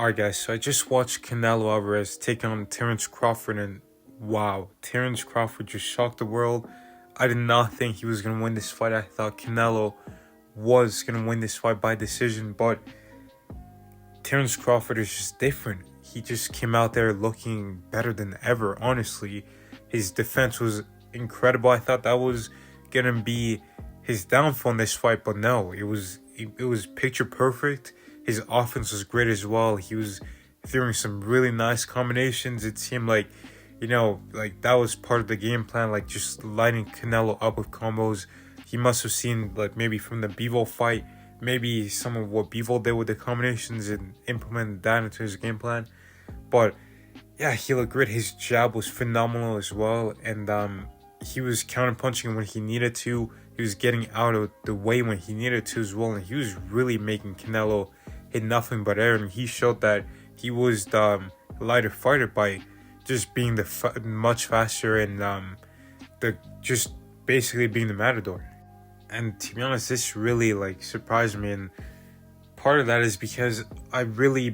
Alright guys, so I just watched Canelo Alvarez take on Terence Crawford, and wow, Terence Crawford just shocked the world. I did not think he was going to win this fight. I thought Canelo was going to win this fight by decision, but Terence Crawford is just different. He just came out there looking better than ever, honestly. His defense was incredible. I thought that was going to be his downfall in this fight, but no, it was picture perfect. His offense was great as well. He was throwing some really nice combinations. It seemed like, like that was part of the game plan, like just lighting Canelo up with combos. He must have seen, like, maybe from the Bivol fight, maybe some of what Bivol did with the combinations and implemented that into his game plan. But yeah, he looked great. His jab was phenomenal as well, and he was counterpunching when he needed to. He was getting out of the way when he needed to as well, and he was really making Canelo hit nothing but air. And he showed that he was the lighter fighter by just being the much faster and the just basically being the matador. And to be honest, this really surprised me, and part of that is because I really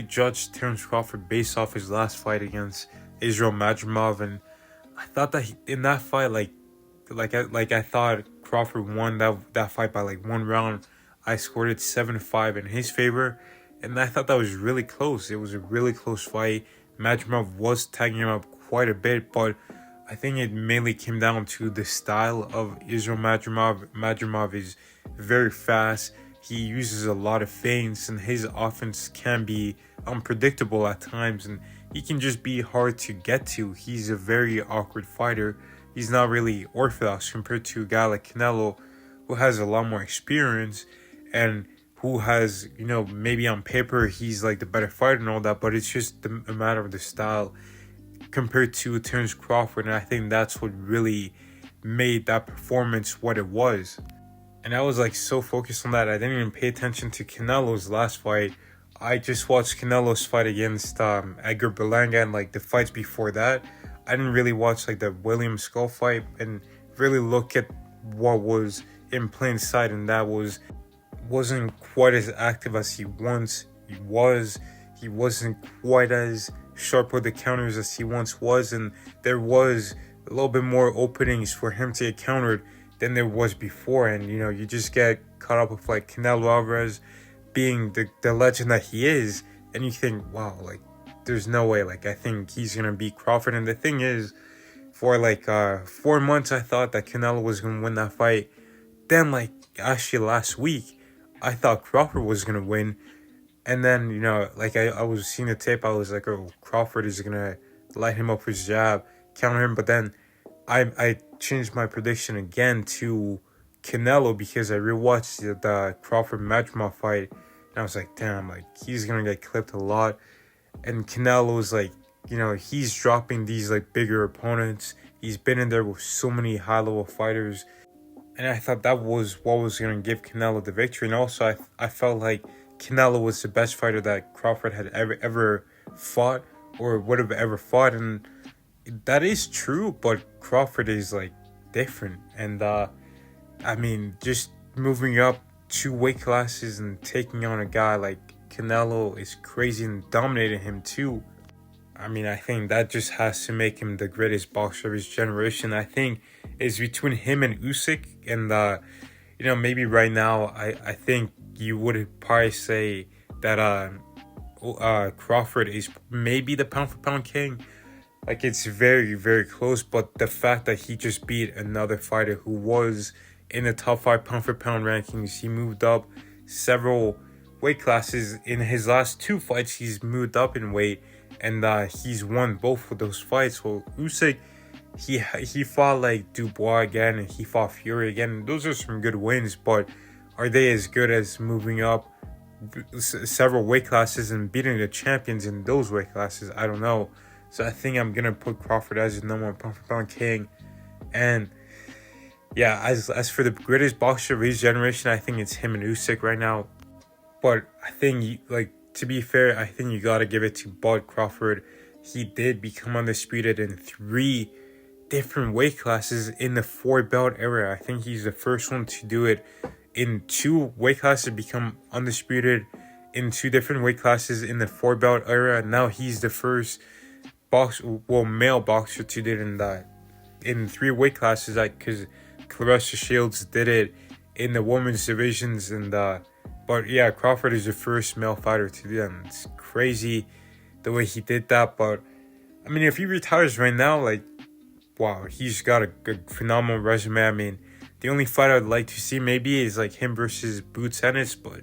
judged Terence Crawford based off his last fight against Israel Madrimov, and I thought that in that fight, I thought Crawford won that fight by one round. I scored it 7-5 in his favor, and I thought that was really close. It was a really close fight. Madrimov was tagging him up quite a bit, but I think it mainly came down to the style of Israel Madrimov. Madrimov is very fast. He uses a lot of feints, and his offense can be unpredictable at times, and he can just be hard to get to. He's a very awkward fighter. He's not really orthodox compared to a guy like Canelo, who has a lot more experience and who has, maybe on paper he's the better fighter and all that, but it's just a matter of the style compared to Terence Crawford. And I think that's what really made that performance what it was. And I was so focused on that, I didn't even pay attention to Canelo's last fight. I just watched Canelo's fight against Edgar Berlanga, and the fights before that. I didn't really watch the William Skull fight and really look at what was in plain sight, and that wasn't quite as active as he once was. He wasn't quite as sharp with the counters as he once was, and there was a little bit more openings for him to get countered than there was before. And you just get caught up with Canelo Alvarez being the legend that he is, and you think, wow, there's no way, I think he's gonna beat Crawford. And the thing is, for 4 months I thought that Canelo was gonna win that fight. Then actually last week I thought Crawford was gonna win, and then I was seeing the tape. I was oh, Crawford is gonna light him up with his jab, counter him. But then I changed my prediction again to Canelo because I rewatched the Crawford Madrimov fight, and I was damn, he's gonna get clipped a lot. And Canelo is he's dropping these bigger opponents. He's been in there with so many high level fighters, and I thought that was what was gonna give Canelo the victory. And also I felt like Canelo was the best fighter that Crawford had ever fought or would have ever fought, and that is true. But Crawford is different, and I mean, just moving up 2 weight classes and taking on a guy like Canelo is crazy, and dominating him too. I mean, I think that just has to make him the greatest boxer of his generation. I think it's between him and Usyk, and maybe right now I think you would probably say that Crawford is maybe the pound for pound king. It's very, very close, but the fact that he just beat another fighter who was in the top 5 pound for pound rankings, he moved up several weight classes in his last 2 fights. He's moved up in weight, and he's won both of those fights. Well, Usyk, he fought Dubois again, and he fought Fury again. Those are some good wins, but are they as good as moving up several weight classes and beating the champions in those weight classes? I don't know. So I think I'm gonna put Crawford as the number 1 pound for pound king. And yeah, as for the greatest boxer of his generation, I think it's him and Usyk right now. But I think, to be fair, I think you gotta give it to Bud Crawford. He did become undisputed in 3 different weight classes in the 4-belt era. I think he's the first one to do it in 2 weight classes, become undisputed in 2 different weight classes in the 4-belt era. Now he's the first male boxer to do it in 3 weight classes, like, because Claressa Shields did it in the women's divisions, and but yeah, Crawford is the first male fighter to do that. And it's crazy the way he did that. But I mean, if he retires right now, like, wow, he's got a good, phenomenal resume. I mean, the only fight I'd like to see maybe is like him versus Boots Ennis, but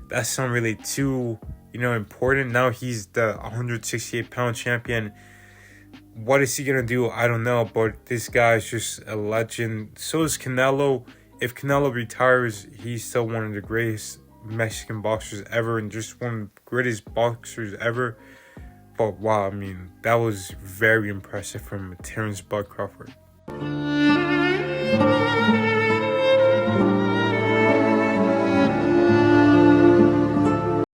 that's not really too, important. Now he's the 168-pound champion. What is he going to do? I don't know, but this guy is just a legend. So is Canelo. If Canelo retires, he's still one of the greatest Mexican boxers ever and just one of the greatest boxers ever. But wow, I mean, that was very impressive from Terence Bud Crawford.